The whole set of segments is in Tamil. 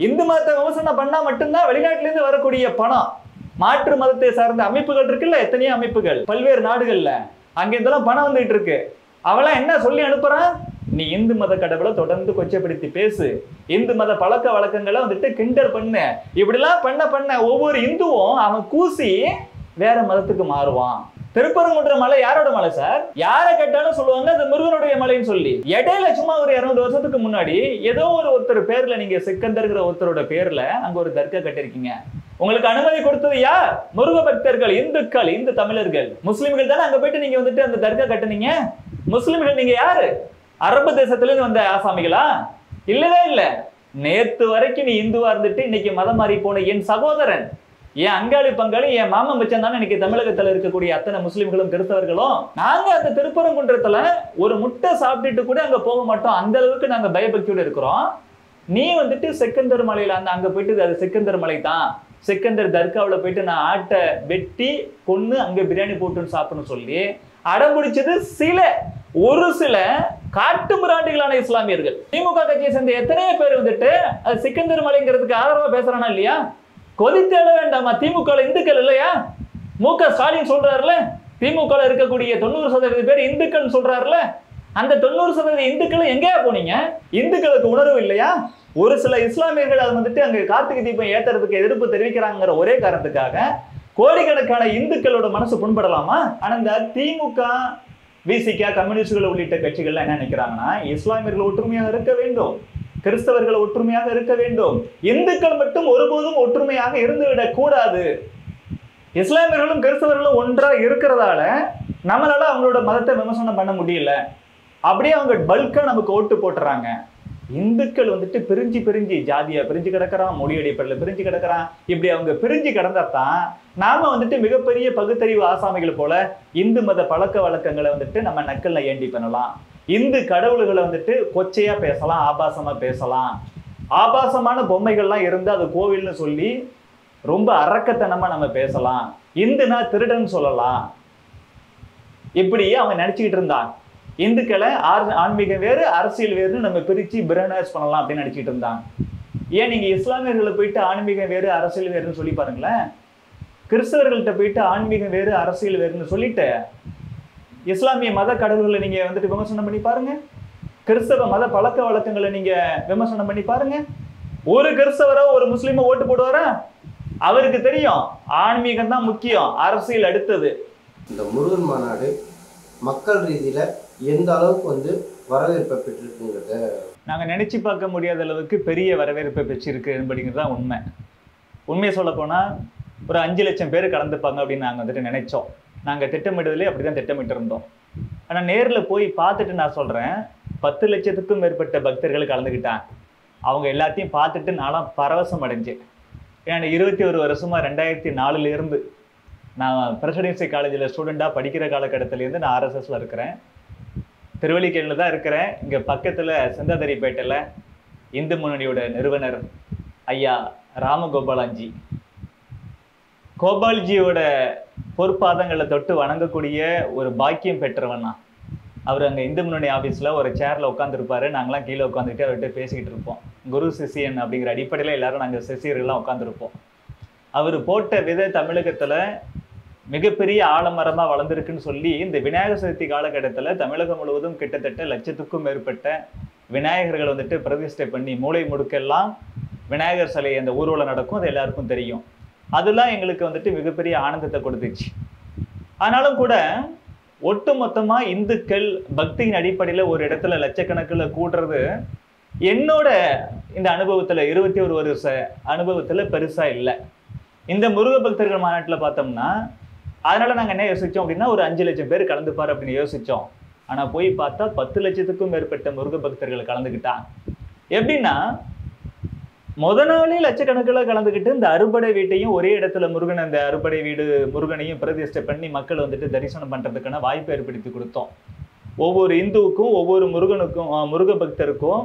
இந்து மதத்தை விமர்சனம் பண்ணா மட்டும்தான் வெளிநாட்டுல இருந்து வரக்கூடிய பணம் மாற்று மதத்தை சார்ந்த அமைப்புகள் இருக்குல்ல, எத்தனையோ அமைப்புகள் பல்வேறு நாடுகள்ல அங்க இதெல்லாம் பணம் வந்துட்டு இருக்கு. அவெல்லாம் என்ன சொல்லி அனுப்புறான், நீ இந்து மத கடவுளை தொடர்ந்து கொச்சைப்படுத்தி பேசு, இந்து மத பழக்க வழக்கங்களை வந்துட்டு கிண்டல் பண்ணு, இப்படிலாம் பண்ண ஒவ்வொரு இந்துவும் அவன் கூசி வேற மதத்துக்கு மாறுவான். திருப்பரங்குன்ற மலை யாரோட மலை சார்? யாரை கேட்டாலும் சொல்லுவாங்க அது முருகனுடைய மலைன்னு சொல்லி. இடையில சும்மா ஒரு 200 வருஷத்துக்கு முன்னாடி ஏதோ ஒருத்தர் பேர்ல, நீங்க சிக்கந்தர்கிற ஒருத்தரோட பேர்ல அங்க ஒரு தர்கா கட்டிருக்கீங்க. உங்களுக்கு அனுமதி கொடுத்தது யார்? முருக பக்தர்கள், இந்துக்கள், இந்து தமிழர்கள், முஸ்லிம்கள் தானே அங்க போயிட்டு நீங்க வந்துட்டு அந்த தர்கா கட்டுனீங்க. முஸ்லிம்கள் நீங்க யாரு? அரபு தேசத்துல இருந்து வந்த ஆசாமிகளா? இல்லவே இல்ல. நேத்து வரைக்கும் நீ இந்துவா இருந்துட்டு இன்னைக்கு மதம் மாறி போன என் சகோதரன், என் அங்காளி பங்காளி, என் மாமன் மச்சான் தானே இன்னைக்கு தமிழகத்துல இருக்கக்கூடிய அத்தனை முஸ்லிம்களும் கிறிஸ்தவர்களும். நாங்க அந்த திருப்பரங்குன்றத்துல ஒரு முட்டை சாப்பிட்டுட்டு கூட அங்க போக மாட்டோம், அந்த அளவுக்கு நாங்க பயபக்தியோட இருக்கிறோம். நீ வந்துட்டு சிக்கந்தர் மலையில அங்க போயிட்டு அது சிக்கந்தர் மலை தான், சிக்கந்தர் தர்காவுல போயிட்டு நான் ஆட்டை வெட்டி கொன்னு அங்க பிரியாணி போட்டுன்னு சாப்பிடணும்னு சொல்லி அடம்பிடிச்சது ஒரு சில காட்டு மிராண்டிகளான இஸ்லாமியர்கள். திமுக கட்சியை சேர்ந்த எத்தனையோ பேர் வந்துட்டு அது சிக்கந்தர் மலைங்கிறதுக்கு ஆதரவா பேசுறானா இல்லையா? கொதித்தேட வேண்டாமா? திமுக இந்துக்கள் இல்லையா? மு.க. ஸ்டாலின் சொல்றாருல, திமுக இருக்கக்கூடிய 90% பேர் இந்துக்கள் சொல்றாருல, அந்த 90% இந்துக்கள் எங்கேயா போனீங்க? இந்துக்களுக்கு உணர்வு இல்லையா? ஒரு சில இஸ்லாமியர்கள் அது வந்துட்டு அங்க கார்த்திகை தீபம் ஏத்துறதுக்கு எதிர்ப்பு தெரிவிக்கிறாங்கிற ஒரே காரணத்துக்காக கோடிக்கணக்கான இந்துக்களோட மனசு புண்படலாமா? ஆனா இந்த திமுக, விசிக, கம்யூனிஸ்டுகள் உள்ளிட்ட கட்சிகள் என்ன நினைக்கிறாங்கன்னா, இஸ்லாமியர்கள் ஒற்றுமையாக இருக்க வேண்டும், கிறிஸ்தவர்கள் ஒற்றுமையாக இருக்க வேண்டும், இந்துக்கள் மட்டும் ஒருபோதும் ஒற்றுமையாக இருந்துவிடக் கூடாது. இஸ்லாமியர்களும் கிறிஸ்தவர்களும் ஒன்றா இருக்கிறதால நம்மளால அவங்களோட மதத்தை விமர்சனம் பண்ண முடியல, அப்படியே அவங்க பல்கா நமக்கு ஓட்டு போட்டுறாங்க. இந்துக்கள் வந்துட்டு பிரிஞ்சு ஜாதியா பிரிஞ்சு கிடக்கிறான், மொழி அடிப்படையில் பிரிஞ்சு கிடக்கிறான். இப்படி அவங்க பிரிஞ்சு கிடந்தாதான் நாம வந்துட்டு மிகப்பெரிய பகுத்தறிவு ஆசாமிகள் போல இந்து மத பழக்க வழக்கங்களை வந்துட்டு நம்ம நக்கல்ல ஏண்டி பண்ணலாம், இந்து கடவுள்களை வந்துட்டு கொச்சையா பேசலாம், ஆபாசமா பேசலாம், ஆபாசமான பொம்மைகள்லாம் இருந்து அது கோவில்னு சொல்லி ரொம்ப அரக்கத்தனமா நம்ம பேசலாம், இந்துனா திருடன் சொல்லலாம். இப்படி அவங்க நினைச்சுக்கிட்டு இருந்தாங்க. இந்துக்களை ஆன்மீகம் வேறு அரசியல் வேறுன்னு நம்ம பிரிச்சு பிரனைஸ் பண்ணலாம் அப்படின்னு நினைச்சிட்டு இருந்தாங்க. ஏன் நீங்க இஸ்லாமியர்களை போயிட்டு ஆன்மீகம் வேறு அரசியல் வேறுன்னு சொல்லி பாருங்களேன், கிறிஸ்தவர்கள்ட்ட போயிட்டு ஆன்மீகம் வேறு அரசியல் வேறுன்னு சொல்லிட்டு இஸ்லாமிய மத கடவுள்களை நீங்க வந்துட்டு விமர்சனம் பண்ணி பாருங்க, கிறிஸ்தவ மத பழக்க வழக்கங்களை நீங்க விமர்சனம் பண்ணி பாருங்க. ஒரு கிறிஸ்தவரோ ஒரு முஸ்லீமோ ஓட்டு போடுவாரா? அவருக்கு தெரியும் ஆன்மீகம் தான் முக்கியம், அரசியல் அடுத்தது. இந்த முருகன் மாநாடு மக்கள் ரீதியில எந்த அளவுக்கு வரவேற்பை பெற்றிருக்குங்கிறத நாங்க நினைச்சு பார்க்க முடியாத அளவுக்கு பெரிய வரவேற்பை பெற்றிருக்கு அப்படிங்கிறது தான் உண்மை. உண்மையை சொல்ல போனா ஒரு 5 லட்சம் பேர் கலந்துப்பாங்க அப்படின்னு நாங்க வந்துட்டு நினைச்சோம். நாங்க திட்டமிடுதலே அப்படிதான் திட்டமிட்டு இருந்தோம். ஆனா நேர்ல போய் பார்த்துட்டு நான் சொல்றேன், 10 லட்சத்துக்கும் மேற்பட்ட பக்தர்கள் கலந்துக்கிட்டாங்க. அவங்க எல்லாத்தையும் பார்த்துட்டு நானும் பரவசம் அடைஞ்சேன். ஏன்னா 21 வருஷமா 2004 இருந்து நான் பிரசிடென்சி காலேஜில் ஸ்டூடெண்டாக படிக்கிற காலகட்டத்திலேருந்து நான் ஆர்எஸ்எஸ்ல இருக்கிறேன். திருவல்லிக்கேணியில் தான் இருக்கிறேன். இங்கே பக்கத்தில் செந்தாதரிப்பேட்டையில் இந்து முன்னணியோட நிறுவனர் ஐயா ராமகோபாலஜி, கோபால்ஜியோட பொற்பாதங்களை தொட்டு வணங்கக்கூடிய ஒரு பாக்கியம் பெற்றவன்னா. அவர் அங்கே இந்து முன்னணி ஆஃபீஸில் ஒரு சேரில் உட்காந்துருப்பாரு, நாங்களாம் கீழே உட்காந்துக்கிட்டு அவர்கிட்ட பேசிக்கிட்டு இருப்போம். குரு சிஷியன் அப்படிங்கிற அடிப்படையில் எல்லாரும் நாங்கள் சிஷியர்கள்லாம் உட்காந்துருப்போம். அவர் போட்ட விதை தமிழகத்தில் மிகப்பெரிய ஆலமரமாக வளர்ந்துருக்குன்னு சொல்லி இந்த விநாயகர் சதுர்த்தி காலகட்டத்தில் தமிழகம் முழுவதும் கிட்டத்தட்ட 1 லட்சத்துக்கும் மேற்பட்ட விநாயகர்கள் வந்துட்டு பிரதிஷ்டை பண்ணி மூளை முடுக்கெல்லாம் விநாயகர் சிலை அந்த ஊர்வலம் நடக்கும். அது எல்லாருக்கும் தெரியும். அதெல்லாம் எங்களுக்கு வந்துட்டு மிகப்பெரிய ஆனந்தத்தை கொடுத்துச்சு. ஆனாலும் கூட ஒட்டு மொத்தமாக இந்துக்கள் பக்தியின் அடிப்படையில் ஒரு இடத்துல லட்சக்கணக்கில் கூடுறது என்னோட இந்த அனுபவத்தில் 21 வருஷ அனுபவத்தில் பெருசாக இல்லை. இந்த முருக பக்தர்கள் மாநாட்டில் பார்த்தோம்னா அதனால நாங்கள் என்ன யோசித்தோம் அப்படின்னா ஒரு 5 லட்சம் பேர் கலந்துப்பார் அப்படின்னு யோசித்தோம். ஆனால் போய் பார்த்தா 10 லட்சத்துக்கும் மேற்பட்ட முருக பக்தர்கள் கலந்துக்கிட்டாங்க. எப்படின்னா நாளே லட்சக்கணக்கில் கலந்துக்கிட்டு இந்த அறுபடை வீட்டையும் ஒரே இடத்துல முருகன், அந்த அறுபடை வீடு முருகனையும் பிரதிஷ்டை பண்ணி மக்கள் வந்துட்டு தரிசனம் பண்ணுறதுக்கான வாய்ப்பை ஏற்படுத்தி கொடுத்தோம். ஒவ்வொரு இந்துவுக்கும் ஒவ்வொரு முருகனுக்கும் முருக பக்தருக்கும்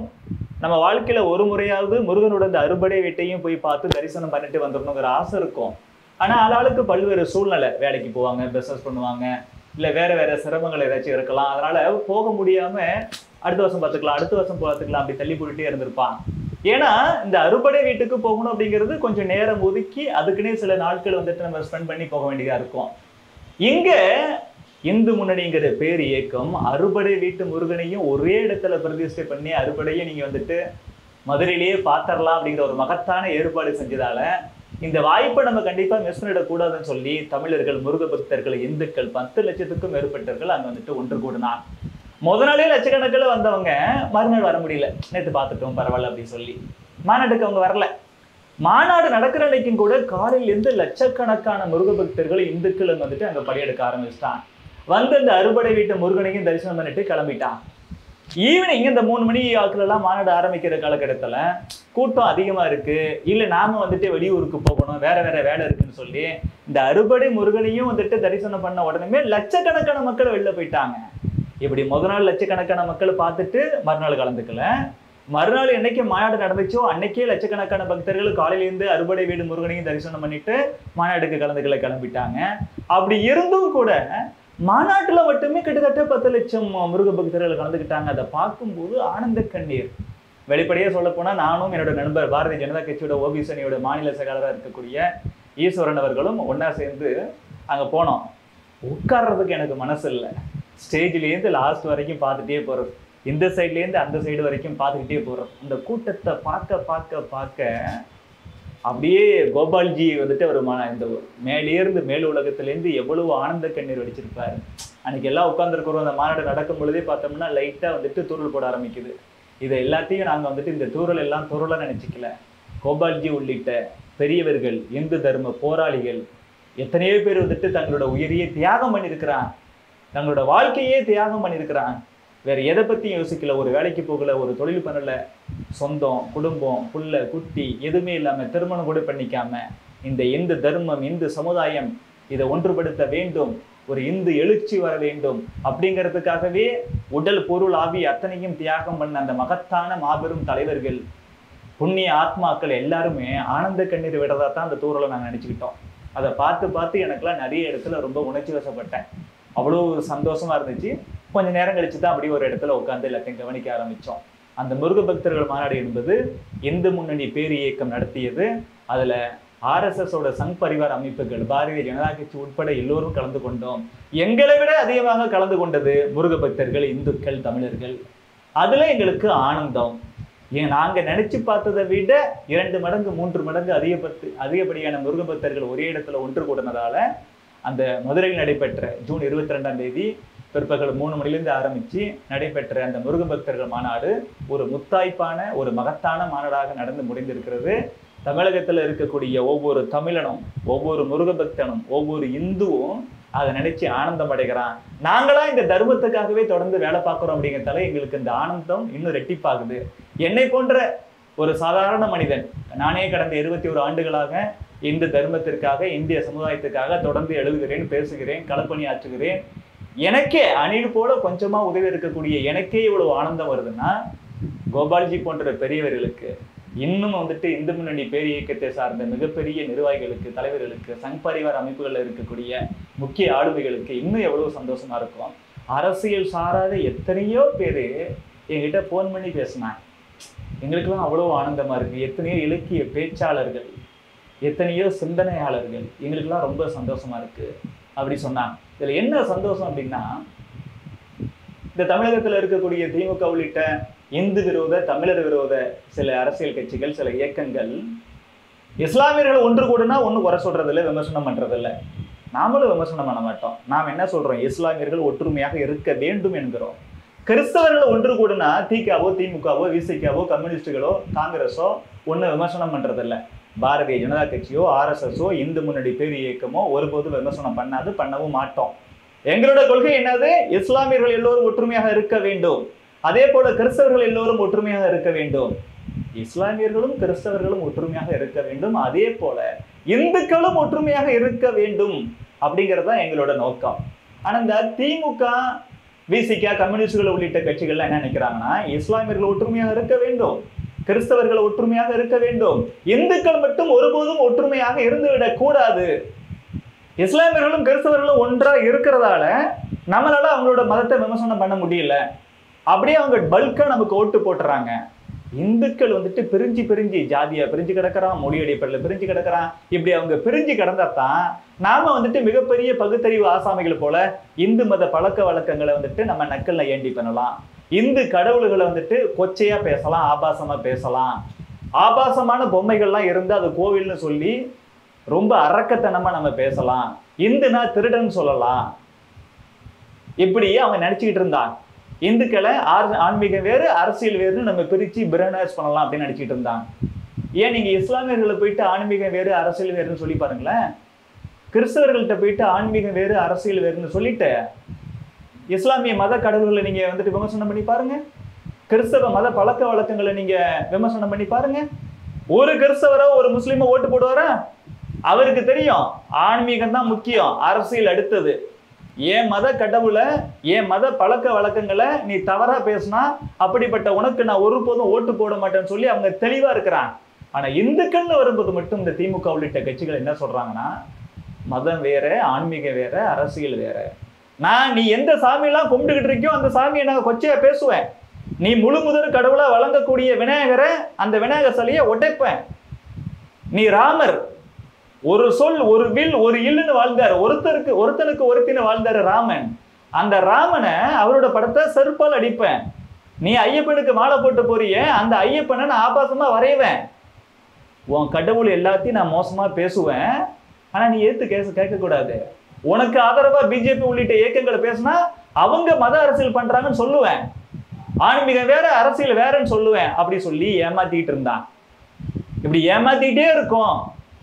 நம்ம வாழ்க்கையில ஒரு முறையாவது முருகனோட இந்த அறுபடை வீட்டையும் போய் பார்த்து தரிசனம் பண்ணிட்டு வந்துடணுங்கிற ஆசை இருக்கும். ஆனா ஆளாளுக்கு பல்வேறு சூழ்நிலை, வேலைக்கு போவாங்க, பிசினஸ் பண்ணுவாங்க, இல்லை வேற சிரமங்கள் ஏதாச்சும் இருக்கலாம். அதனால போக முடியாம அடுத்த வருஷம் பார்த்துக்கலாம், அடுத்த வருஷம் பார்த்துக்கலாம் அப்படி தள்ளி போட்டுட்டே இருந்திருப்பான். ஏன்னா இந்த அறுபடை வீட்டுக்கு போகணும் அப்படிங்கிறது கொஞ்சம் நேரம் ஒதுக்கி அதுக்குன்னே சில நாட்கள் வந்துட்டு நம்ம ஸ்பெண்ட் பண்ணி போக வேண்டியதா இருக்கும். இங்க இந்து முன்னணிங்கிற பேர் இயக்கம் அறுபடை வீட்டு முருகனையும் ஒரே இடத்துல பிரதிஷ்டை பண்ணி அறுபடையை நீங்க வந்துட்டு மதுரையிலேயே பாத்திரலாம் அப்படிங்கிற ஒரு மகத்தான ஏற்பாடு செஞ்சதால இந்த வாய்ப்பை நம்ம கண்டிப்பா மிஸ் பண்ணிடக்கூடாதுன்னு சொல்லி தமிழர்கள், முருக பக்தர்கள், இந்துக்கள் 10 லட்சத்துக்கும் மேற்பட்டவர்கள் அங்க வந்துட்டு ஒன்று கூடினார். முதல் நாளே லட்சக்கணக்கில் வந்தவங்க மறுநாள் வர முடியல, நேற்று பார்த்துட்டோம் பரவாயில்ல அப்படின்னு சொல்லி மாநாட்டுக்கு அவங்க வரல. மாநாடு நடக்கிற அன்னைக்கும் கூட காலையிலேருந்து லட்சக்கணக்கான முருக பக்தர்கள், இந்துக்கள் வந்துட்டு அங்க படையெடுக்க ஆரம்பிச்சிட்டான். வந்து இந்த அறுபடை வீட்டு முருகனையும் தரிசனம் பண்ணிட்டு கிளம்பிட்டான். ஈவினிங் இந்த 3 மணி ஆட்களெல்லாம் மாநாடு ஆரம்பிக்கிற காலகட்டத்தில் கூட்டம் அதிகமா இருக்கு, இல்லை நாம வந்துட்டு வெளியூருக்கு போகணும், வேற வேற வேலை இருக்குன்னு சொல்லி இந்த அறுபடை முருகனையும் வந்துட்டு தரிசனம் பண்ண உடனே லட்சக்கணக்கான மக்கள் வெளில போயிட்டாங்க. இப்படி முதல் நாள் லட்சக்கணக்கான மக்கள் பார்த்துட்டு மறுநாள் கலந்துக்கல. மறுநாள் என்னைக்கு மாநாடு நடந்துச்சோ அன்னைக்கே லட்சக்கணக்கான பக்தர்கள் காலையிலேருந்து அறுபடை வீடு முருகனையும் தரிசனம் பண்ணிட்டு மாநாட்டுக்கு கலந்துக்கல கிளம்பிட்டாங்க. அப்படி இருந்தும் கூட மாநாட்டுல மட்டுமே கிட்டத்தட்ட 10 லட்சம் முருக பக்தர்கள் கலந்துக்கிட்டாங்க. அதை பார்க்கும்போது ஆனந்த கண்ணீர். வெளிப்படையா சொல்ல போனா நானும் என்னோட நண்பர் பாரதிய ஜனதா கட்சியோட ஓபிசி அணியோட மாநில செயலாளராக இருக்கக்கூடிய ஈஸ்வரன் அவர்களும் ஒன்னா சேர்ந்து அங்க போனோம். உட்கார்றதுக்கு எனக்கு மனசு இல்லை. ஸ்டேஜ்லேருந்து லாஸ்ட் வரைக்கும் பார்த்துட்டே போறது, இந்த சைட்லேருந்து அந்த சைடு வரைக்கும் பார்த்துக்கிட்டே போறோம். அந்த கூட்டத்தை பார்க்க பார்க்க பார்க்க அப்படியே கோபால்ஜி வந்துட்டு அவர் இந்த மேலேருந்து மேல் உலகத்திலேருந்து எவ்வளவு ஆனந்த கண்ணீர் வடிச்சிருப்பாரு. அன்னைக்கு எல்லாம் உட்காந்துருக்கிறோம். அந்த மாநாடு நடக்கும் பொழுதே பார்த்தோம்னா லைட்டா வந்துட்டு தூரல் போட ஆரம்பிக்குது. இதை எல்லாத்தையும் நாங்கள் வந்துட்டு இந்த தூரல் எல்லாம் தூரலாக நினைச்சிக்கல. கோபால்ஜி உள்ளிட்ட பெரியவர்கள், இந்து தர்ம போராளிகள் எத்தனையோ பேர் வந்துட்டு தங்களோட உயிரையே தியாகம் பண்ணியிருக்கிறான், தங்களோட வாழ்க்கையே தியாகம் பண்ணியிருக்கிறான். வேற எதை பற்றியும் யோசிக்கல, ஒரு வேலைக்கு போகல, ஒரு தொழில் பண்ணல, சொந்தம், குடும்பம், புள்ள, குட்டி எதுவுமே இல்லாமல் திருமணம் கூட பண்ணிக்காம இந்த இந்து தர்மம், இந்து சமுதாயம் இதை ஒன்றுபடுத்த வேண்டும், ஒரு இந்து எழுச்சி வர வேண்டும் அப்படிங்கிறதுக்காகவே உடல், பொருள், ஆவி அத்தனையும் தியாகம் பண்ண அந்த மகத்தான மாபெரும் தலைவர்கள், புண்ணிய ஆத்மாக்கள் எல்லாருமே ஆனந்த கண்ணீர் விடுறதா தான் அந்த தூரலை நாங்கள் நினச்சிக்கிட்டோம். அதை பார்த்து பார்த்து எனக்குலாம் நிறைய இடத்துல ரொம்ப உணர்ச்சி வசப்பட்டேன். அவ்வளோ சந்தோஷமா இருந்துச்சு. கொஞ்ச நேரம் கழிச்சு தான் அப்படி ஒரு இடத்துல உட்காந்து எல்லாத்தையும் கவனிக்க ஆரம்பித்தோம். அந்த முருக பக்தர்கள் மாநாடு என்பது இந்து முன்னணி பேர் இயக்கம் நடத்தியது. அதுல RSSோட சங் பரிவார் அமைப்புகள், பாரதிய ஜனதா கட்சி உட்பட எல்லோரும் கலந்து கொண்டோம். எங்களை விட அதிகமாக கலந்து கொண்டது முருக பக்தர்கள், இந்துக்கள், தமிழர்கள். அதுல எங்களுக்கு ஆனந்தம். ஏன் நாங்க நினைச்சு பார்த்ததை விட 2 மடங்கு 3 மடங்கு அதிகப்படியான முருக பக்தர்கள் ஒரே இடத்துல ஒன்று கூடினதால அந்த மதுரையில் நடைபெற்ற ஜூன் 22ஆம் தேதி பிற்பகல் 3 மணிலிருந்து ஆரம்பிச்சு நடைபெற்ற அந்த முருக பக்தர்கள் மாநாடு ஒரு முத்தாய்ப்பான ஒரு மகத்தான மாநாடாக நடந்து முடிந்திருக்கிறது. தமிழகத்தில் இருக்கக்கூடிய ஒவ்வொரு தமிழனும், ஒவ்வொரு முருக பக்தனும், ஒவ்வொரு இந்துவும் அதை நினைச்சு ஆனந்தம் அடைகிறான். நாங்களா இந்த தர்மத்துக்காகவே தொடர்ந்து வேலை பார்க்குறோம் அப்படிங்கிறதால எங்களுக்கு இந்த ஆனந்தம் இன்னும் ரெட்டிப்பாகுது. என்னை போன்ற ஒரு சாதாரண மனிதன், நானே கடந்த 21 ஆண்டுகளாக இந்து தர்மத்திற்காக, இந்திய சமுதாயத்துக்காக தொடர்ந்து எழுதுகிறேன், பேசுகிறேன், களப்பணியாற்றுகிறேன். எனக்கே அணில் போல கொஞ்சமா உதவி இருக்கக்கூடிய எனக்கே இவ்வளவு ஆனந்தம் வருதுன்னா கோபால்ஜி போன்ற பெரியவர்களுக்கு, இன்னும் வந்துட்டு இந்து முன்னணி பேர் இயக்கத்தை சார்ந்த மிகப்பெரிய நிர்வாகிகளுக்கு, தலைவர்களுக்கு, சங் பரிவார் அமைப்புகளில் இருக்கக்கூடிய முக்கிய ஆளுமைகளுக்கு இன்னும் எவ்வளவு சந்தோஷமா இருக்கும். அரசியல் சாராத எத்தனையோ பேர் என்கிட்ட ஃபோன் பண்ணி பேசினாங்க. எங்களுக்கெல்லாம் அவ்வளோ ஆனந்தமா இருக்கு. எத்தனையோ இலக்கிய பேச்சாளர்கள், எத்தனையோ சிந்தனையாளர்கள், எங்களுக்கெல்லாம் ரொம்ப சந்தோஷமா இருக்கு அப்படி சொன்னாங்க. இதுல என்ன சந்தோஷம் அப்படின்னா, இந்த தமிழகத்தில் இருக்கக்கூடிய திமுக உள்ளிட்ட இந்து விரோத, தமிழர் விரோத சில அரசியல் கட்சிகள், சில இயக்கங்கள் இஸ்லாமியர்கள் ஒன்று கூடனா ஒன்றும் குறை சொல்றதில்லை, விமர்சனம் பண்றதில்லை. நாமளும் விமர்சனம் பண்ண மாட்டோம். நாம் என்ன சொல்றோம்? இஸ்லாமியர்கள் ஒற்றுமையாக இருக்க வேண்டும் என்கிறோம். கிறிஸ்தவர்கள் ஒன்று கூடனா திகாவோ, திமுகவோ, விசிகாவோ, கம்யூனிஸ்டுகளோ, காங்கிரஸோ ஒன்றும் விமர்சனம் பண்றதில்லை. பாரதிய ஜனதா கட்சியோ, RSSஓ, இந்து முன்னணி பேர் இயக்கமோ ஒருபோதும் விமர்சனம் பண்ணாது, பண்ணவும் மாட்டோம். எங்களோட கொள்கை என்னது? இஸ்லாமியர்கள் எல்லோரும் ஒற்றுமையாக இருக்க வேண்டும், அதே போல கிறிஸ்தவர்கள் எல்லோரும் ஒற்றுமையாக இருக்க வேண்டும். இஸ்லாமியர்களும் கிறிஸ்தவர்களும் ஒற்றுமையாக இருக்க வேண்டும், அதே போல இந்துக்களும் ஒற்றுமையாக இருக்க வேண்டும் அப்படிங்கிறது தான் எங்களோட நோக்கம். ஆனா இந்த திமுக, விசிக, கம்யூனிஸ்டுகள் உள்ளிட்ட கட்சிகள்லாம் என்ன நினைக்கிறாங்கன்னா, இஸ்லாமியர்கள் ஒற்றுமையாக இருக்க வேண்டும், கிறிஸ்தவர்கள் ஒற்றுமையாக இருக்க வேண்டும், இந்துக்கள் மட்டும் ஒருபோதும் ஒற்றுமையாக இருந்துவிடக் கூடாது. இஸ்லாமியர்களும் கிறிஸ்தவர்களும் ஒன்றா இருக்கிறதால நம்மளால அவங்களோட மதத்தை விமர்சனம் பண்ண முடியல, அப்படியே அவங்க பல்கா நமக்கு ஓட்டு போட்டுறாங்க. இந்துக்கள் வந்துட்டு பிரிஞ்சு பிரிஞ்சு ஜாதியா பிரிஞ்சு கிடக்கிறான், மொழி அடிப்படையில் பிரிஞ்சு கிடக்கிறான். இப்படி அவங்க பிரிஞ்சு கிடந்தாதான் நாம வந்துட்டு மிகப்பெரிய பகுத்தறிவு ஆசாமிகள் போல இந்து மத பழக்க வழக்கங்களை வந்துட்டு நம்ம நக்கல்ல ஏண்டி பண்ணலாம். இந்து கடவுள்களை வந்துட்டு கொச்சையா பேசலாம், ஆபாசமா பேசலாம். ஆபாசமான பொம்மைகள்லாம் இருந்து அது கோவில்னு சொல்லி ரொம்ப அரக்கத்தனமா நம்ம பேசலாம். இந்துனா திருடன் சொல்லலாம். இப்படி அவங்க நினைச்சுக்கிட்டு இருந்தாங்க. இந்துக்களை ஆன்மீகம் வேறு அரசியல் வேறுன்னு நம்ம பிரிச்சு பிரனைஸ் பண்ணலாம் அப்படின்னு நினைச்சிட்டு இருந்தாங்க. ஏன் நீங்க இஸ்லாமியர்களை போயிட்டு ஆன்மீகம் வேறு அரசியல் வேறுன்னு சொல்லி பாருங்களேன். கிறிஸ்தவர்கள்ட்ட போயிட்டு ஆன்மீகம் வேறு அரசியல் வேறுன்னு சொல்லிட்டு இஸ்லாமிய மத கடவுள்களை நீங்க வந்துட்டு விமர்சனம் பண்ணி பாருங்க. கிறிஸ்தவ மத பழக்க வழக்கங்களை நீங்க விமர்சனம் பண்ணி பாருங்க. ஒரு கிறிஸ்தவரோ ஒரு முஸ்லீமோ ஓட்டு போடுவாரா? அவருக்கு தெரியும் ஆன்மீகம் தான் முக்கியம், அரசியல் அடுத்தது. என் மத கடவுளை என் மத பழக்க வழக்கங்களை நீ தவறா பேசினா அப்படிப்பட்ட உனக்கு நான் ஒருபோதும் ஓட்டு போட மாட்டேன்னு சொல்லி அவங்க தெளிவா இருக்கிறாங்க. ஆனா இந்துக்கள்னு வரும்போது மட்டும் இந்த திமுக உள்ளிட்ட கட்சிகள் என்ன சொல்றாங்கன்னா, மதம் வேற, ஆன்மீகம் வேற, அரசியல் வேற. நீ எந்த சாமியெல்லாம் கும்பிட்டுக்கிட்டு இருக்கியோ அந்த சாமியை நாங்க கொச்சையா பேசுவேன். நீ முழு முதல் கடவுளா வழங்கக்கூடிய விநாயகரை, அந்த விநாயகர் சிலையை உடைப்பேன். நீ ராமர், ஒரு சொல் ஒரு வில் ஒரு இல்லுன்னு வாழ்ந்தாரு, ஒருத்தனுக்கு ஒருத்தின்னு வாழ்ந்தாரு ராமன். அந்த ராமனை அவரோட படத்தை செருப்பால் அடிப்பேன். நீ ஐயப்பனுக்கு மாலை போட்டு போறிய, அந்த ஐயப்பனை நான் ஆபாசமா வரைவேன். உன் கடவுள் எல்லாத்தையும் நான் மோசமா பேசுவேன். ஆனா நீ கேட்க கூடாது. உனக்கு ஆதரவா பிஜேபி உள்ளிட்ட இயக்கங்களை பேசினா அவங்க மத அரசியல் பண்றாங்கன்னு சொல்லுவேன். ஆன்மீகம் வேற அரசியல் வேறன்னு சொல்லுவேன். அப்படி சொல்லி ஏமாத்திட்டு இருந்தான். இப்படி ஏமாத்திட்டே இருக்கும்.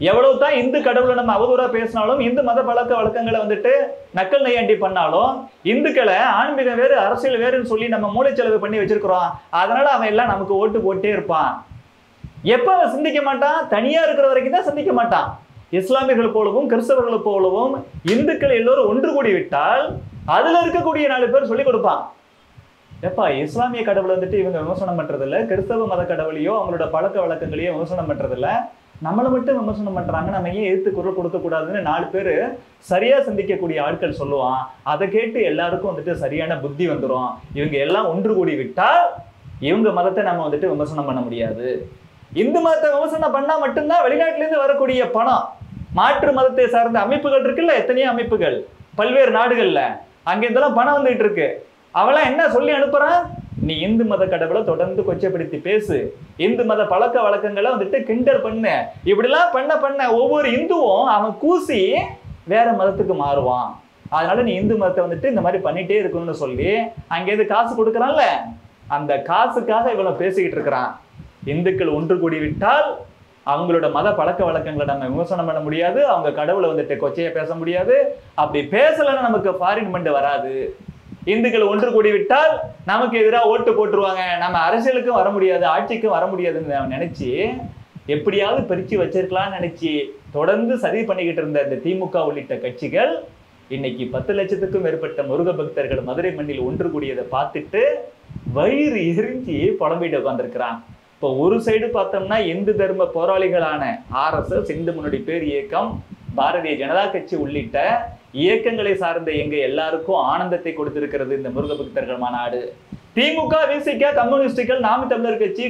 எவ்வளவு தான் இந்து கடவுளை நம்ம அவதூறா பேசினாலும், இந்து மத பழக்க வழக்கங்களை வந்துட்டு நக்கல் நையாண்டி பண்ணாலும், இந்துக்களை ஆன்மீகம் வேறு அரசியல் வேறுன்னு சொல்லி நம்ம மூளைச்செலவு பண்ணி வச்சிருக்கிறோம். அதனால அவன் எல்லாம் நமக்கு ஓட்டு போட்டே இருப்பான். எப்ப அவன் சிந்திக்க மாட்டான்? தனியா இருக்கிற வரைக்கும் தான் சிந்திக்க மாட்டான். இஸ்லாமியர்கள் போலவும் கிறிஸ்தவர்கள் போலவும் இந்துக்கள் எல்லோரும் ஒன்று கூடி விட்டால் அதுல இருக்கக்கூடிய 4 பேர் சொல்லிக் கொடுப்பான். எப்பா இஸ்லாமிய கடவுளை வந்துட்டு இவங்க விமர்சனம் பண்றது இல்ல, கிறிஸ்தவ மத கடவுளையோ அவங்களோட பழக்க வழக்கங்களையோ விமர்சனம் பண்றது இல்ல, நம்மளை மட்டும் விமர்சனம் பண்றாங்க, நம்ம ஏன் எதிர்த்து குரல் கொடுக்க கூடாதுன்னு 4 பேர் சரியா சிந்திக்கக்கூடிய ஆட்கள் சொல்லுவான். அதை கேட்டு எல்லாருக்கும் வந்துட்டு சரியான புத்தி வந்துடும். இவங்க எல்லாம் ஒன்று கூடி விட்டால் இவங்க மதத்தை நம்ம வந்துட்டு விமர்சனம் பண்ண முடியாது. இந்து மதத்தை விமர்சனம் பண்ணா மட்டும்தான் வெளிநாட்டுல இருந்து வரக்கூடிய பணம், மாற்று மதத்தை சார்ந்த அமைப்புகள் இருக்குல்ல, எத்தனையோ அமைப்புகள் பல்வேறு நாடுகள்ல, அங்க இதெல்லாம் பணம் வந்துட்டு இருக்கு. அவெல்லாம் என்ன சொல்லி அனுப்புறான்? நீ இந்து மத கடவுளை தொடர்ந்து கொச்சைப்படுத்தி பேசு, இந்து மத பழக்க வழக்கங்களை வந்துட்டு கிண்டல் பண்ணு, இப்படிலாம் பண்ண ஒவ்வொரு இந்துவும் அவன் கூசி வேற மதத்துக்கு மாறுவான். அதனால நீ இந்து மதத்தை வந்துட்டு இந்த மாதிரி பண்ணிட்டே இருக்கணும்னு சொல்லி அங்கேருந்து காசு கொடுக்குறான்ல, அந்த காசுக்காக இவனை பேசிக்கிட்டு இருக்கிறான். இந்துக்கள் ஒன்று கூடி விட்டால் அவங்களோட மத பழக்க வழக்கங்களை நம்ம விமர்சனம் பண்ண முடியாது, அவங்க கடவுளை வந்துட்டு கொச்சையா பேச முடியாது. அப்படி பேசலன்னா நமக்கு ஃபாரின் ஃபண்ட் வராது. இந்துக்கள் ஒன்று கூடி விட்டால் நமக்கு எதிராக ஓட்டு போட்டுருவாங்க, நம்ம அரசியலுக்கும் வர முடியாது, ஆட்சிக்கும் வர முடியாதுன்னு நினைச்சு எப்படியாவது பிரிச்சு வச்சிருக்கலாம்னு நினைச்சு தொடர்ந்து சதி பண்ணிக்கிட்டு இருந்த இந்த திமுக உள்ளிட்ட கட்சிகள் இன்னைக்கு 10 லட்சத்துக்கும் மேற்பட்ட முருக பக்தர்கள் மதுரை மண்ணில் ஒன்று கூடியதை பார்த்துட்டு வயிறு எரிஞ்சு புலம்பிட்டு உட்காந்துருக்கிறான். இப்போ ஒரு சைடு பார்த்தோம்னா இந்து தர்ம போராளிகளான RSS, இந்து முன்னணி பேர் இயக்கம், பாரதிய ஜனதா கட்சி உள்ளிட்ட இயக்கங்களை சார்ந்த எங்க எல்லாருக்கும் ஆனந்தத்தை கொடுத்திருக்கிறது இந்த முருக பக்தர்கள் மாநாடு. திமுக, விசிக, கம்யூனிஸ்டுகள், நாம் தமிழர் கட்சி,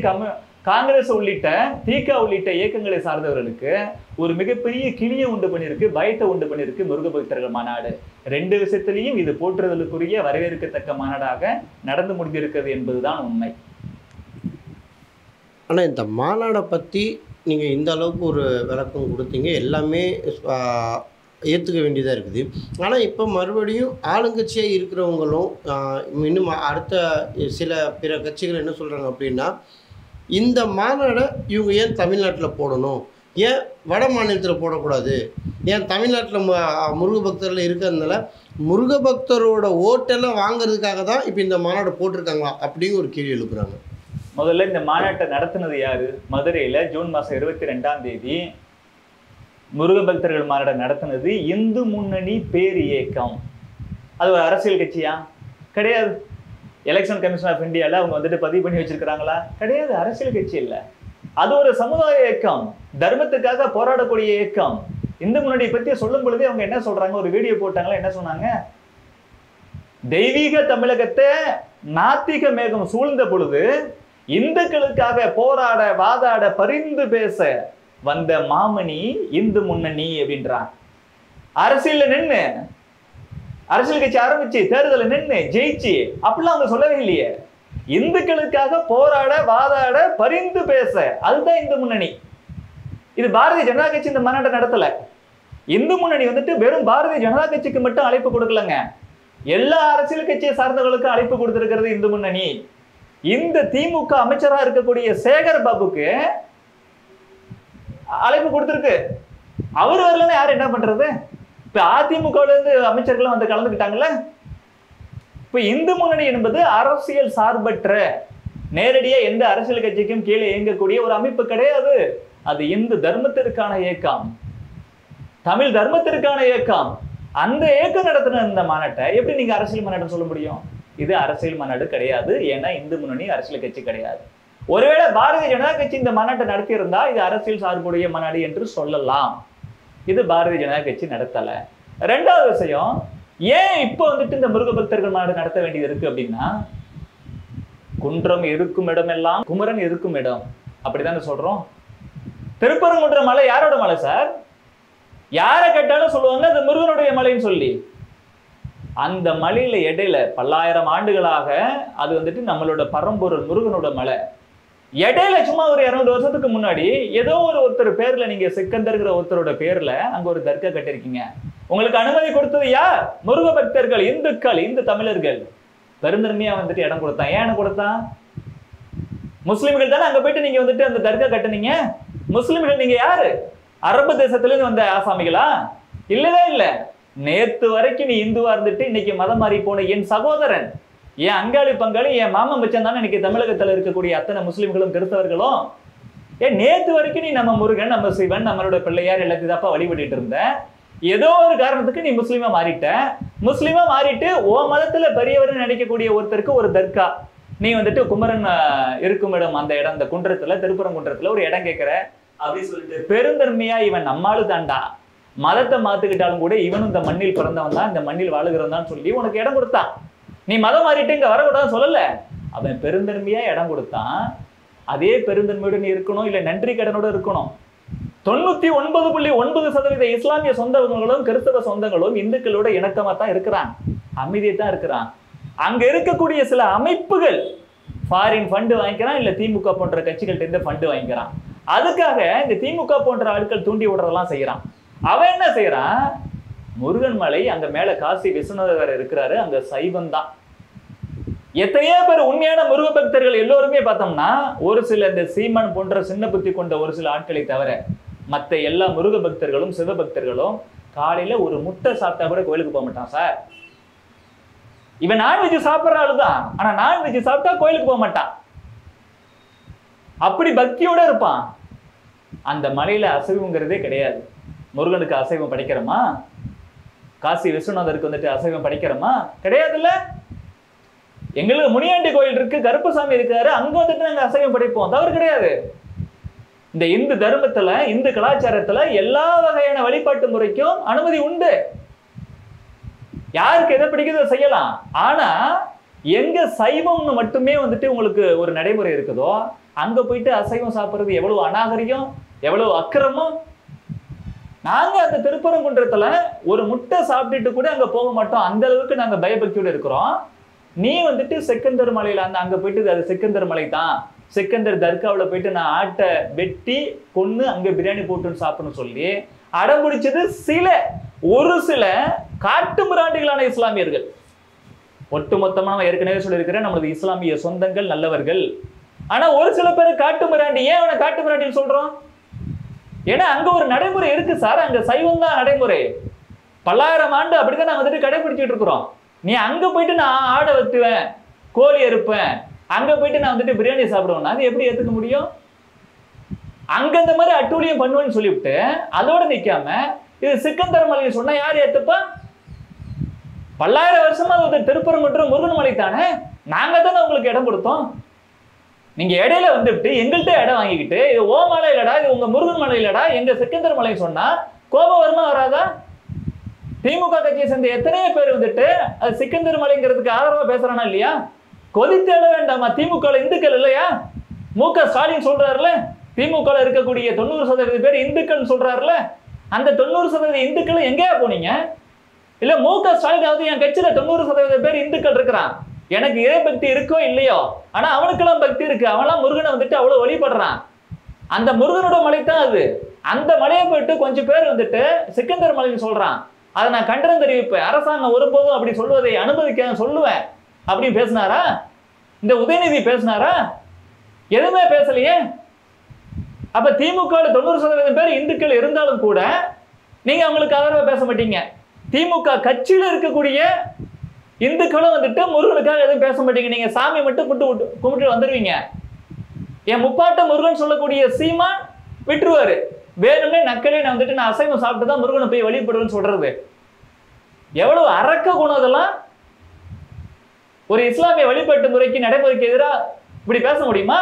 காங்கிரஸ் உள்ளிட்ட திக உள்ளிட்ட இயக்கங்களை சார்ந்தவர்களுக்கு ஒரு மிகப்பெரிய கிளியை உண்டு பண்ணியிருக்கு, பயத்தை உண்டு பண்ணியிருக்கு முருக பக்தர்கள் மாநாடு. 2 விஷயத்திலையும் இது போற்றுதலுக்குரிய வரவேற்கத்தக்க மாநாடாக நடந்து முடிந்திருக்கிறது என்பதுதான் உண்மை. ஆனால் இந்த மாநாடை பற்றி நீங்கள் இந்த அளவுக்கு ஒரு விளக்கம் கொடுத்தீங்க, எல்லாமே ஏற்றுக்க வேண்டியதாக இருக்குது. ஆனால் இப்போ மறுபடியும் ஆளுங்கட்சியாக இருக்கிறவங்களும் இன்னும் அடுத்த சில பிற கட்சிகள் என்ன சொல்கிறாங்க அப்படின்னா, இந்த மாநாடை இவங்க ஏன் தமிழ்நாட்டில் போடணும், ஏன் வட மாநிலத்தில் போடக்கூடாது, ஏன் தமிழ்நாட்டில் முருக பக்தர்கள் இருக்கிறதுனால முருக பக்தரோட ஓட்டெல்லாம் வாங்கிறதுக்காக தான் இப்போ இந்த மாநாடு போட்டிருக்காங்களா அப்படின்னு ஒரு கேள்வி எழுப்புறாங்க. முதல்ல இந்த மாநாட்டை நடத்தினது யாரு? மதுரையில ஜூன் மாதம் 22ஆம் தேதி முருக பக்தர்கள் மாநாட்டை நடத்தினது இந்து முன்னணி பேர் இயக்கம். அது ஒரு அரசியல் கட்சியா? கிடையாது. எலெக்ஷன் கமிஷன் ஆஃப் இந்தியாவில் அவங்க வந்துட்டு பதிவு பண்ணி வச்சிருக்கிறாங்களா? கிடையாது. அரசியல் கட்சி இல்லை, அது ஒரு சமுதாய இயக்கம், தர்மத்துக்காக போராடக்கூடிய இயக்கம். இந்து முன்னணி பற்றி சொல்லும் பொழுதே அவங்க என்ன சொல்றாங்க, ஒரு வீடியோ போட்டாங்களா, என்ன சொன்னாங்க? தெய்வீக தமிழகத்தை நாத்திக மேகம் சூழ்ந்த பொழுது இந்துக்களுக்காக போராட வாதாட பரிந்து பேச வந்த மாமணி இந்து முன்னணி அப்படின்றான். அரசியல்ல நின்று அரசியல் கட்சி ஆரம்பிச்சு தேர்தல நின்று ஜெயிச்சு அப்படிலாம் அவங்க சொல்லவே இல்லையே. இந்துக்களுக்காக போராட வாதாட பரிந்து பேச, அதுதான் இந்து முன்னணி. இது பாரதிய ஜனதா கட்சி இந்த மாநாட்டை நடத்தல. இந்து முன்னணி வந்துட்டு வெறும் பாரதிய ஜனதா கட்சிக்கு மட்டும் அழைப்பு கொடுக்கலங்க, எல்லா அரசியல் கட்சியை சார்ந்தவர்களுக்கு அழைப்பு கொடுத்திருக்கிறது இந்து முன்னணி. இந்த திமுக அமைச்சரா இருக்கக்கூடிய சேகர் பாபுக்கு அழைப்பு கொடுத்திருக்கு. அவர் வரலன்னா யார் என்ன பண்றது? இப்ப அதிமுகல இருந்து அமைச்சர்கள் வந்து கலந்துக்கிட்டாங்கல்ல. இப்ப இந்து முன்னணி என்பது அரசியல் சார்பற்ற, நேரடியா எந்த அரசியல் கட்சிக்கும் கீழே இயங்கக்கூடிய ஒரு அமைப்பு கிடையாது. அது இந்து தர்மத்திற்கான இயக்கம், தமிழ் தர்மத்திற்கான இயக்கம். அந்த இயக்கம் நடத்தின இந்த மாநாட்டை எப்படி நீங்க அரசியல் மாநாடு சொல்ல முடியும்? இது அரசியல் மாநாடு கிடையாது. ஏன்னா இந்து முன்னணி அரசியல் கட்சி கிடையாது. ஒருவேளை பாரதிய ஜனதா கட்சி இந்த மாநாட்டை நடத்தியிருந்தா இது அரசியல் சார்புடைய மாநாடு என்று சொல்லலாம். இது பாரதிய ஜனதா கட்சி நடத்தல. ரெண்டாவது விஷயம், ஏன் இப்போ வந்துட்டு இந்த முருக பக்தர்கள் மாநாடு நடத்த வேண்டியது இருக்கு அப்படின்னா, குன்றம் இருக்கும் இடமெல்லாம் குமரன் இருக்கும் இடம், அப்படிதானே சொல்றோம். திருப்பரங்குன்ற மலை யாரோட மலை சார்? யாரை கேட்டாலும் சொல்லுவாங்க அது முருகனுடைய மலைன்னு சொல்லி. அந்த மலையில இடையில பல்லாயிரம் ஆண்டுகளாக அது வந்துட்டு நம்மளோட பரம்பொருள் முருகனோட மலை. இடையில சும்மா ஒரு 200 வருஷத்துக்கு முன்னாடி ஏதோ ஒருத்தர் பேர்ல, நீங்க சிக்கந்தர்ங்கிற ஒருத்தரோட பேர்ல அங்க ஒரு தர்கா கட்டிருக்கீங்க. உங்களுக்கு அனுமதி கொடுத்தது யார்? முருக பக்தர்கள், இந்துக்கள், இந்து தமிழர்கள். பெருந்தன்மையா வந்துட்டு இடம் கொடுத்தான். ஏன் இடம் கொடுத்தான்? முஸ்லிம்கள் தானே அங்க போயிட்டு நீங்க வந்துட்டு அந்த தர்கா கட்டினீங்க. முஸ்லிம்கள் நீங்க யாரு? அரபு தேசத்துல இருந்து வந்த ஆசாமிகளா? இல்லவே இல்ல. நேத்து வரைக்கும் நீ இந்துவா இருந்துட்டு இன்னைக்கு மதம் மாறி போன என் சகோதரன், என் அங்காளி பங்காளி, என் மாமன் மச்சான் தானே இன்னைக்கு தமிழகத்துல இருக்கக்கூடிய அத்தனை முஸ்லிம்களும் கிறிஸ்தவர்களும். ஏன் நேத்து வரைக்கும் நீ நம்ம முருகன், நம்ம சிவன், நம்மளோட பிள்ளையார் எல்லாத்தையும் தாப்பா வழிபட்டு இருந்த. ஏதோ ஒரு காரணத்துக்கு நீ முஸ்லீமா மாறிட்ட. முஸ்லீமா மாறிட்டு ஓ மதத்துல பெரியவர்னு நினைக்கக்கூடிய ஒருத்தருக்கு ஒரு தர்கா, நீ வந்துட்டு குமரன் இருக்கும் இடம், அந்த இடம், அந்த குன்றத்துல, திருப்பரங்குன்றத்துல ஒரு இடம் கேட்கிற அப்படின்னு சொல்லிட்டு பெருந்தன்மையா இவன் நம்மாலு தாண்டா, மதத்தை மாத்துக்கிட்டாலும் கூட இவனும் இந்த மண்ணில் பிறந்தவன் தான், இந்த மண்ணில் வாழுகிறவன் தான் சொல்லி உனக்கு இடம் கொடுத்தான். நீ மதம் மாறிட்டு இங்க வரக்கூடாதுன்னு சொல்லல. அவன் பெருந்தன்மையா இடம் கொடுத்தான். அதே பெருந்தன்மையோட நீ இருக்கணும், இல்ல நன்றி கடனோட இருக்கணும். 99.9% இஸ்லாமிய சொந்தங்களும் கிறிஸ்தவ சொந்தங்களும் இந்துக்களோட இணக்கமா தான் இருக்கிறான், அமைதியை தான் இருக்கிறான். அங்க இருக்கக்கூடிய சில அமைப்புகள் ஃபாரின் ஃபண்டு வாங்கிக்கிறான், இல்ல திமுக போன்ற கட்சிகள்ட்ட இருந்து ஃபண்டு வாங்கிக்கிறான். அதுக்காக இந்த திமுக போன்ற ஆட்கள் தூண்டி விடுறதெல்லாம் செய்யறான். அவன் என்ன செய்யறான்? முருகன் மலை அங்க மேல காசி விஸ்வநாதர் இருக்கிறாரு, அங்க சைவம் தான். எத்தனையோ பேர் உண்மையான முருக பக்தர்கள் எல்லோருமே பார்த்தோம்னா ஒரு சில இந்த சீமான் போன்ற சின்ன புத்தி கொண்ட ஒரு சில ஆட்களை தவிர மற்ற எல்லா முருக பக்தர்களும் சிவபக்தர்களும் காலையில ஒரு முட்டை சாப்பிட்டா கூட கோயிலுக்கு போக மாட்டான் சார். இவன் நான்வெஜ் சாப்பிட்ற ஆளுதான், ஆனா நான்வெஜ் சாப்பிட்டா கோயிலுக்கு போக மாட்டான். அப்படி பக்தியோட இருப்பான். அந்த மலையில அசைவங்கிறதே கிடையாது. முருகனுக்கு அசைவம் படைக்கிறோமா? காசி விஸ்வநாதருக்கு வந்துட்டு அசைவம் படைக்கிறோமா? கிடையாதுல்ல. எங்களுக்கு முனியாண்டி கோயில் இருக்கு, கருப்பசாமி இருக்காரு, அங்க வந்துட்டு நாங்க அசைவம் படைப்போம், தவறு கிடையாது. இந்த இந்து தர்மத்துல, இந்து கலாச்சாரத்துல எல்லா வகையான வழிபாட்டு முறைக்கும் அனுமதி உண்டு. யாருக்கு எதை பிடிக்குதோ செய்யலாம். ஆனா எங்க சைவம்னு மட்டுமே வந்துட்டு உங்களுக்கு ஒரு நடைமுறை இருக்குதோ அங்க போயிட்டு அசைவம் சாப்பிடுறது எவ்வளவு அநாகரிகம், எவ்வளவு அக்கிரமம். நாங்க அந்த திருப்பரங்குன்றத்துல ஒரு முட்டை சாப்பிட்டுட்டு கூட அங்க போக மாட்டோம், அந்த அளவுக்கு நாங்க பயபக்தியோட இருக்கிறோம். நீ வந்துட்டு செக்கந்தர் மலையில அங்க போயிட்டு அது செக்கந்தர் மலை தான், செக்கந்தர் தர்காவில் போயிட்டு நான் ஆட்டை வெட்டி கொன்னு அங்க பிரியாணி போட்டுன்னு சாப்பிடணும்னு சொல்லி அடம் பிடிச்சது ஒரு சில காட்டு மிராண்டிகளான இஸ்லாமியர்கள். ஒட்டுமொத்தமா நம்ம ஏற்கனவே சொல்லியிருக்கிறேன், நமது இஸ்லாமிய சொந்தங்கள் நல்லவர்கள். ஆனா ஒரு சில பேர் காட்டு மிராண்டி. ஏன் அவனை காட்டு மிராண்டின்னு சொல்றோம்? ஏன்னா அங்க ஒரு நடைமுறை இருக்கு சார், அங்க சைவம் தான் நடைமுறை. பல்லாயிரம் ஆண்டு அப்படிதான் நான் வந்துட்டு கடைபிடிச்சிட்டு இருக்கிறோம். நீ அங்க போயிட்டு நான் ஆடை வெட்டுவேன், கோழி அறுப்பேன், அங்க போயிட்டு நான் வந்துட்டு பிரியாணி சாப்பிடுவேன், அது எப்படி ஏத்துக்க முடியும்? அங்க இந்த மாதிரி அட்டூழியம் பண்ணுவேன்னு சொல்லிவிட்டு அதோட நிக்காம இது சிக்கந்தர் மலையை சொன்னா யார் ஏத்துப்பா? பல்லாயிரம் வருஷமா திருப்பரங்குன்றம் முருகன் மலை தானே, நாங்க தானே உங்களுக்கு இடம் கொடுத்தோம். நீங்க இடையில வந்துட்டு எங்கள்கிட்ட இடம் வாங்கிக்கிட்டு இது ஓ மலை இல்லடா, இது உங்க முருகன் மலை இல்லடா, எங்க சிக்கந்தர் மலை சொன்னா கோபம் வருமா வராதா? திமுக கட்சியை சேர்ந்த எத்தனையோ பேர் வந்துட்டு அது சிக்கந்தர் மலைங்கிறதுக்கு ஆதரவா பேசுறானா இல்லையா? கொதித்தேட வேண்டாமா? திமுக இந்துக்கள் இல்லையா? ஸ்டாலின் சொல்றாருல, திமுக இருக்கக்கூடிய 90% பேர் இந்துக்கள் சொல்றாருல, அந்த 90% இந்துக்கள் எங்கேயா போனீங்க? இல்ல ஸ்டாலின் என் கட்சியில 90% பேர் இந்துக்கள் இருக்கிறான், எனக்கு இறை பக்தி இருக்கோ இல்லையோ, ஆனா அவனுக்கெல்லாம் பக்தி இருக்கு, அவன்லாம் முருகனை வந்துட்டு அவ்வளவு வழிபடுறான், அந்த முருகனோட மலை தான் அது, அந்த மலையை போயிட்டு கொஞ்சம் பேர் வந்துட்டு சிக்கந்தர் மலைன்னு சொல்றான், அதை நான் கண்டனம் தெரிவிப்பேன், அரசாங்கம் ஒருபோதும் அப்படி சொல்வதை அனுமதிக்க சொல்லுவேன் அப்படின்னு பேசினாரா? இந்த உதயநிதி பேசினாரா? எதுவுமே பேசலையே. அப்ப திமுக 90% பேர் இந்துக்கள் இருந்தாலும் கூட நீங்க அவங்களுக்கு ஆதரவா பேச மாட்டீங்க. திமுக கட்சியில இருக்கக்கூடிய இந்துக்களும் வந்துட்டு முருகனுக்காக எதுவும் பேச மாட்டீங்க. நீங்க சாமி மட்டும் கும்பிட்டு வந்துருவீங்க. என் முப்பாட்ட முருகன் சொல்லக்கூடிய சீமான் விட்டுருவாரு, வேணும்னே நக்கலே நான் வந்துட்டு நான் அசைவம் சாப்பிட்டு தான் முருகனை போய் வழிபடுவேன்னு சொல்றது. எவ்வளவு அரக்க குணம் அதெல்லாம். ஒரு இஸ்லாமிய வழிபாட்டு முறைக்கு நடைமுறைக்கு எதிராக இப்படி பேச முடியுமா?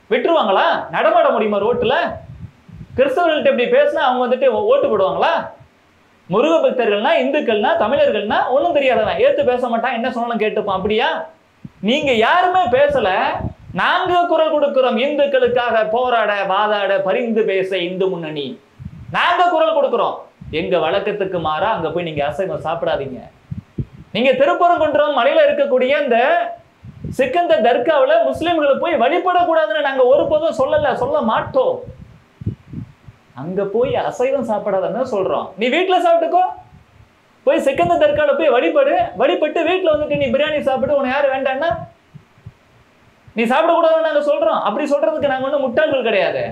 விட்டுருவாங்களா? நடமாட முடியுமா ரோட்டுல? கிறிஸ்தவர்கள்ட்ட இப்படி பேசினா அவங்க வந்துட்டு ஓட்டு போடுவாங்களா? முருக பக்தர்கள்னா, இந்துக்கள்னா, தமிழர்கள்னா ஒன்றும் தெரியாதவன் ஏத்து பேச மாட்டான், என்ன சொன்னாலும் கேட்டுப்பான். அப்படியா? நீங்க யாருமே பேசல, நாங்க குரல் கொடுக்கிறோம் இந்துக்களுக்காக போராட, வாதாட, பரிந்து பேச இந்து முன்னணி நாங்க குரல் கொடுக்கிறோம். எங்க வழக்கத்துக்கு மாறா அங்க போய் நீங்க அசைவம் சாப்பிடாதீங்க. நீங்க திருப்பரங்குன்றம் மலையில இருக்கக்கூடிய இந்த சிக்கந்தர் தர்காவில் முஸ்லிம்களை போய் வழிபடக்கூடாதுன்னு நாங்க ஒருபோதும் சொல்ல மாட்டோம். அங்க போய் அசைவம் சாப்பிடாதன்னு சொல்றோம். நீ வீட்டுல சாப்பிட்டுக்கோ, போய் சிக்கந்தர் தர்காவில் போய் வழிபட்டு வீட்டுல வந்துட்டு நீ பிரியாணி சாப்பிட்டு உனக்கு யாரு வேண்டான்னா நீ சாப்பிடக்கூடாதுன்னு நாங்க சொல்றோம். அப்படி சொல்றதுக்கு நாங்க ஒன்றும் முட்டாள்கள் கிடையாது.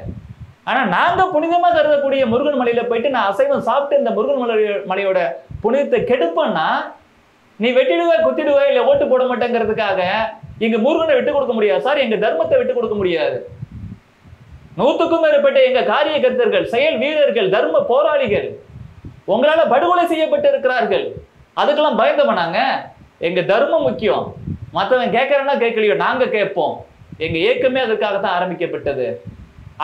ஆனா நாங்க புனிதமா கருதக்கூடிய முருகன் மலையில போயிட்டு நான் அசைவம் சாப்பிட்டு இந்த முருகன் மலையோட புனிதத்தை கெடுப்பேன்னா நீ வெட்டிடுவ, குத்திடுவ, இல்ல ஓட்டு போட மாட்டேங்கிறதுக்காக எங்க முருகனை விட்டு கொடுக்க முடியாது சார், எங்க தர்மத்தை விட்டு கொடுக்க முடியாது. 100க்கும் மேற்பட்ட எங்க காரியகர்த்தர்கள், செயல் வீரர்கள், தர்ம போராளிகள் உங்களால படுகொலை செய்யப்பட்டு இருக்கிறார்கள். அதுக்கெல்லாம் பயந்த பண்ணாங்க. எங்க தர்மம் முக்கியம், மற்றவன் கேட்கறேன்னா கேட்கலையோ நாங்க கேட்போம். எங்க இயக்கமே அதற்காகத்தான் ஆரம்பிக்கப்பட்டது.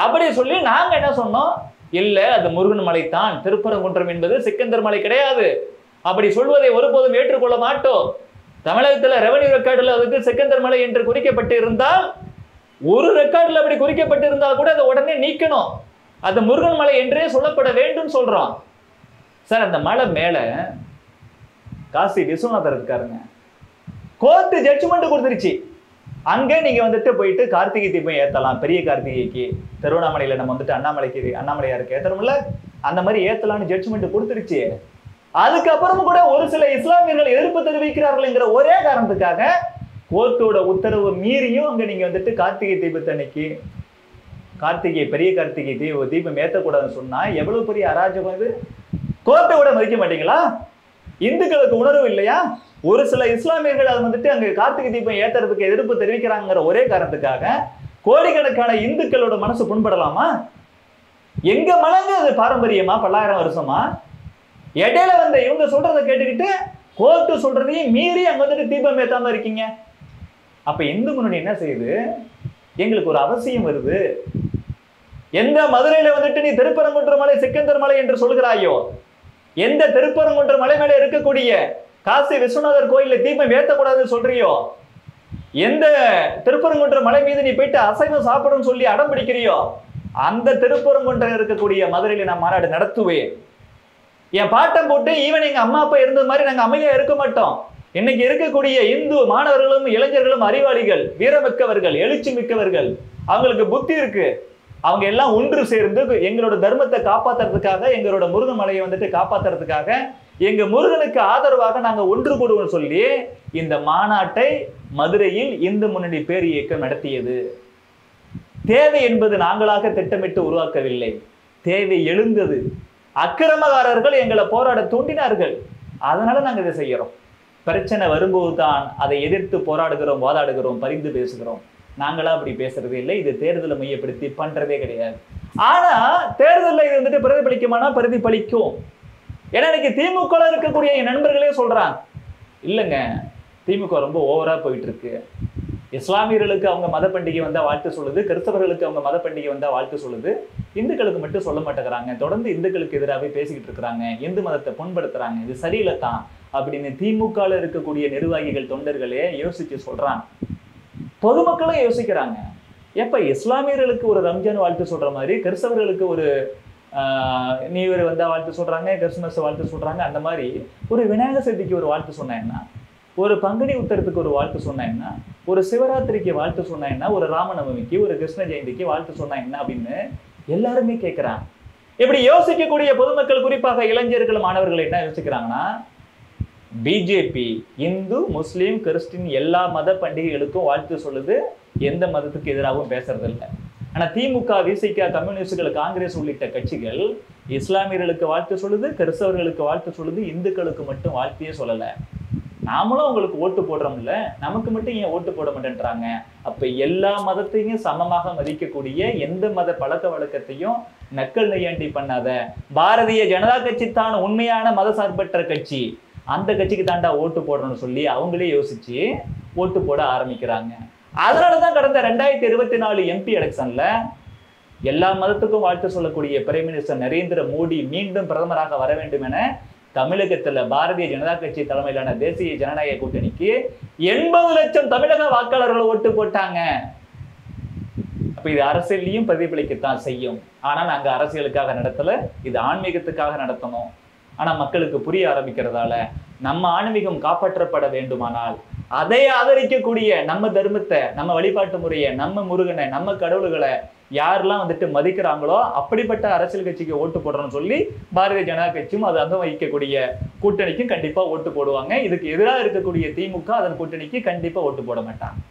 அப்படி சொல்லி நாங்க என்ன சொன்னோம்? இல்ல, அது முருகன் மலை தான், திருப்பரங்குன்றம் என்பது சிக்கந்தர் மலை கிடையாது. அப்படி சொல்வதை ஒருபோதும் ஏற்றுக்கொள்ள மாட்டோம். தமிழகத்துல ரெவன்யூ ரெக்கார்டுல அதுக்கு சிக்கந்தர் மலை என்று குறிக்கப்பட்டு இருந்தால், ஒரு ரெக்கார்டுல அப்படி குறிக்கப்பட்டு இருந்தால் கூட அதை உடனே நீக்கணும். அது முருகன் மலை என்றே சொல்லப்பட வேண்டும் சொல்றோம். சார், அந்த மலை மேல காசி விஸ்வநாதர் இருக்காருங்க, கோர்ட்டு ஜட்ஜ்மெண்ட் கொடுத்துருச்சு, அங்க நீங்க வந்துட்டு போயிட்டு கார்த்திகை தீபம் ஏத்தலாம். பெரிய கார்த்திகைக்கு திருவண்ணாமலையில நம்ம வந்துட்டு அண்ணாமலையாருக்கு ஏத்தணும்ல, அந்த மாதிரி ஏத்தலாம்னு ஜட்ஜ்மெண்ட் கொடுத்துருச்சு. அதுக்கப்புறமும் கூட ஒரு சில இஸ்லாமியர்கள் எதிர்ப்பு தெரிவிக்கிறார்கள்ங்கிற ஒரே காரணத்துக்காக கோர்ட்டோட உத்தரவு மீறியும் அங்க நீங்க வந்துட்டு கார்த்திகை தீபத்தன்னைக்கு பெரிய கார்த்திகை தீபம் ஏற்றக்கூடாதுன்னு சொன்னா எவ்வளவு பெரிய அராஜகம் இது. கோர்ட்டை விட மதிக்க மாட்டீங்களா? இந்துக்களுக்கு உணர்வு இல்லையா? ஒரு சில இஸ்லாமியர்கள் அது வந்துட்டு அங்க கார்த்திகை தீபம் ஏத்துறதுக்கு எதிர்ப்பு தெரிவிக்கிறாங்கிற ஒரே காரணத்துக்காக கோடிக்கணக்கான இந்துக்களோட மனசு புண்படலாமா? எங்க மலங்க அது பாரம்பரியமா, பல்லாயிரம் வருஷமா? இடையில வந்த இவங்க சொல்றதை கேட்டுக்கிட்டு கோர்ட்டு சொல்றதையும் மீறி அங்க வந்துட்டு தீபம் ஏத்தாம இருக்கீங்க. அப்ப இந்து முன்னணி என்ன செய்யுது? எங்களுக்கு ஒரு அவசியம் வருது. எந்த மதுரையில வந்துட்டு நீ திருப்பரங்குன்ற மலை சிக்கந்தர் மலை என்று சொல்கிறாயோ, எந்த திருப்பரங்குன்ற மலை மேல இருக்கக்கூடிய காசி விஸ்வநாதர் கோயில்ல தீபம் ஏத்தக்கூடாதுன்னு சொல்றியோ, எந்த திருப்பரங்குன்ற மலை மீது நீ போயிட்டு அசைவம் சாப்பிடும் சொல்லி அடம் பிடிக்கிறியோ, அந்த திருப்பரங்குன்றம் இருக்கக்கூடிய மதுரையில நான் மாநாடு நடத்துவேன். என் பாட்டம் போட்டு ஈவன் எங்க அம்மா அப்பா இருந்தது மாதிரி நாங்க அமைதியா இருக்க மாட்டோம். இன்னைக்கு இருக்கக்கூடிய இந்து மாணவர்களும் இளைஞர்களும் அறிவாளிகள், வீரமிக்கவர்கள், எழுச்சி மிக்கவர்கள், அவங்களுக்கு புத்தி இருக்கு. அவங்க எல்லாம் ஒன்று சேர்ந்து எங்களோட தர்மத்தை காப்பாத்துறதுக்காக, எங்களோட முருகன் மலையை வந்துட்டு காப்பாத்துறதுக்காக, எங்க முருகனுக்கு ஆதரவாக நாங்க ஒன்று கூடுவோம் சொல்லி இந்த மாநாட்டை மதுரையில் இந்து முன்னணி பேர் இயக்கம் நடத்தியது. தேவை என்பது நாங்களாக திட்டமிட்டு உருவாக்கவில்லை, தேவை எழுந்தது. அக்கிரமகாரர்கள் எங்களை போராட தூண்டினார்கள், அதனால நாங்க இதை செய்யறோம். பிரச்சனை வரும்போது தான் அதை எதிர்த்து போராடுகிறோம், வாதாடுகிறோம், பரிந்து பேசுகிறோம். நாங்களா அப்படி பேசுறதே இல்லை, இது தேர்தலை மையப்படுத்தி பண்றதே கிடையாது. ஆனா தேர்தலில் இது வந்துட்டு பிரதிபலிக்குமானா பிரதிபலிக்கும். ஏன்னா இன்னைக்கு திமுக இருக்கக்கூடிய என் நண்பர்களே சொல்றாங்க, இல்லைங்க திமுக ரொம்ப ஓவரா போயிட்டு இருக்கு. இஸ்லாமியர்களுக்கு அவங்க மத பண்டிகை வந்தா வாழ்த்து சொல்லுது, கிறிஸ்தவர்களுக்கு அவங்க மத பண்டிகை வந்தா வாழ்த்து சொல்லுது, இந்துக்களுக்கு மட்டும் சொல்ல மாட்டேங்கிறாங்க, தொடர்ந்து இந்துக்களுக்கு எதிராகவே பேசிக்கிட்டு இருக்கிறாங்க, இந்து மதத்தை புண்படுத்துறாங்க, இது சரியில்லை தான் அப்படின்னு திமுக இருக்கக்கூடிய நிர்வாகிகள், தொண்டர்களே யோசிச்சு சொல்றாங்க. பொதுமக்களும் யோசிக்கிறாங்க. எப்ப இஸ்லாமியர்களுக்கு ஒரு ரம்ஜான் வாழ்த்து சொல்ற மாதிரி கிறிஸ்தவர்களுக்கு ஒரு நியூ இயர் வந்தா வாழ்த்து சொல்றாங்க, கிறிஸ்துமஸ் வாழ்த்து சொல்றாங்க, அந்த மாதிரி ஒரு விநாயகர் சதுர்த்திக்கு ஒரு வாழ்த்து சொன்னா என்ன, ஒரு பங்குனி உத்தரத்துக்கு ஒரு வாழ்த்து சொன்னா என்ன, ஒரு சிவராத்திரிக்கு வாழ்த்து சொன்னா என்ன, ஒரு ராமநவமிக்கு ஒரு கிருஷ்ண ஜெயந்திக்கு வாழ்த்து சொன்னா என்ன அப்படின்னு எல்லாருமே கேட்கிறாங்க. இப்படி யோசிக்கக்கூடிய பொதுமக்கள், குறிப்பாக இளைஞர்கள் மாணவர்கள் என்ன யோசிக்கிறாங்கன்னா, பிஜேபி இந்து முஸ்லீம் கிறிஸ்டின் எல்லா மத பண்டிகைகளுக்கும் வாழ்த்து சொல்லுது, எந்த மதத்துக்கு எதிராகவும் பேசுறது இல்லை. ஆனா திமுக, விசிக, கம்யூனிஸ்டுகள், காங்கிரஸ் உள்ளிட்ட கட்சிகள் இஸ்லாமியர்களுக்கு வாழ்த்து சொல்லுது, கிறிஸ்தவர்களுக்கு வாழ்த்து சொல்லுது, இந்துக்களுக்கு மட்டும் வாழ்த்தியே சொல்லலை. நாமளும் உங்களுக்கு ஓட்டு போடுறோம்ல, நமக்கு மட்டும் ஏன் ஓட்டு போட மாட்டேன்றாங்க? அப்ப எல்லா மதத்தையும் சமமாக மதிக்கக்கூடிய, எந்த மத பழக்க வழக்கத்தையும் நக்கல் நையாண்டி பண்ணாத பாரதிய ஜனதா கட்சி தான் உண்மையான மத சார்பற்ற கட்சி, அந்த கட்சிக்கு தாண்டா ஓட்டு போடணும்னு சொல்லி அவங்களே யோசிச்சு ஓட்டு போட ஆரம்பிக்கிறாங்க. அதனாலதான் கடந்த 2024 MP எலெக்ஷன்ல எல்லா மதத்துக்கும் வாழ்த்து சொல்லக்கூடிய பிரைம் மினிஸ்டர் நரேந்திர மோடி மீண்டும் பிரதமராக வர வேண்டும் என தமிழகத்துல பாரதிய ஜனதா கட்சி தலைமையிலான தேசிய ஜனநாயக கூட்டணிக்கு 80 லட்சம் தமிழக வாக்காளர்கள் ஓட்டு போட்டாங்க. அப்ப இது அரசியலையும் பிரதிபலிக்கத்தான் செய்யும். ஆனா நாங்க அரசியலுக்காக நடத்தல, இது ஆன்மீகத்துக்காக நடத்தணும். ஆனா மக்களுக்கு புரிய ஆரம்பிக்கிறதால நம்ம ஆன்மீகம் காப்பாற்றப்பட வேண்டுமானால் அதை ஆதரிக்கக்கூடிய நம்ம தர்மத்தை, நம்ம வழிபாட்டு முறையை, நம்ம முருகனை, நம்ம கடவுள்களை யாரெல்லாம் மதிக்கிறாங்களோ அப்படிப்பட்ட அரசியல் கட்சிக்கு ஓட்டு போடுறோம்னு சொல்லி பாரதிய ஜனதா கட்சியும் அது அங்கம் வகிக்கக்கூடிய கூட்டணிக்கும் கண்டிப்பா ஓட்டு போடுவாங்க. இதுக்கு எதிராக இருக்கக்கூடிய திமுக அதன் கூட்டணிக்கு கண்டிப்பா ஓட்டு போட மாட்டாங்க.